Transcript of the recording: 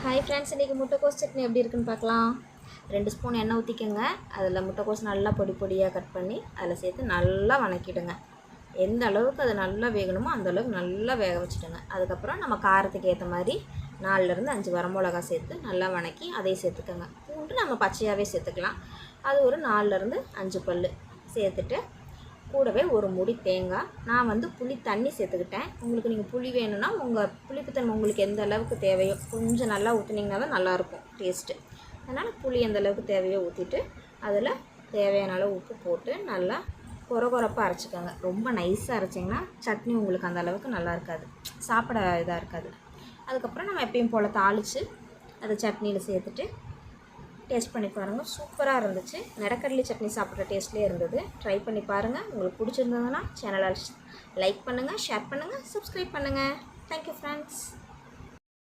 Hi friends, இன்றைக்கி முட்டைக்கோஸ் சட்னி எப்படி இருக்குன்னு பார்க்கலாம். 2 ஸ்பூன் எண்ணெய் ஊற்றிக்கோங்க. அதில் முட்டைக்கோஸ் நல்லா பொடி பொடியாக கட் பண்ணி அதில் சேர்த்து நல்லா வணக்கிடுங்க. எந்த அளவுக்கு அது நல்லா வேகணுமோ அந்த அளவுக்கு நல்லா வேக வச்சுடுங்க. அதுக்கப்புறம் நம்ம காரத்துக்கு ஏற்ற மாதிரி 4லேருந்து 5 வரமிளகா சேர்த்து நல்லா வணக்கி அதையும் சேர்த்துக்கோங்க. பூண்டு நம்ம பச்சையாகவே சேர்த்துக்கலாம். அது ஒரு 4லேருந்து 5 பல் சேர்த்துட்டு கூடவே ஒரு முடி தேங்காய், நான் புளி தண்ணி சேர்த்துக்கிட்டேன். உங்களுக்கு நீங்கள் புளி வேணும்னா உங்கள் புளிப்புத்தன்மை உங்களுக்கு எந்த அளவுக்கு தேவையோ கொஞ்சம் நல்லா ஊற்றுனீங்கன்னா தான் நல்லாயிருக்கும் டேஸ்ட்டு. அதனால் புளி எந்த அளவுக்கு தேவையோ ஊற்றிட்டு அதில் தேவையான அளவு உப்பு போட்டு நல்லா கொரகொரப்பாக அரைச்சிக்கோங்க. ரொம்ப நைஸாக அரைச்சிங்கன்னா சட்னி உங்களுக்கு அந்த அளவுக்கு நல்லா இருக்காது, சாப்பிட இதாக இருக்காது. அதுக்கப்புறம் நம்ம எப்பயும் போல் தாளித்து அதை சட்னியில் சேர்த்துட்டு டேஸ்ட் பண்ணி பாருங்கள். சூப்பராக இருந்துச்சு. நெடக்கடலை சட்னி சாப்பிட்ற டேஸ்ட்லேயே இருந்தது. ட்ரை பண்ணி பாருங்கள். உங்களுக்கு பிடிச்சிருந்ததுன்னா சேனலை லைக் பண்ணுங்கள், ஷேர் பண்ணுங்கள், சப்ஸ்கிரைப் பண்ணுங்கள். Thank you friends.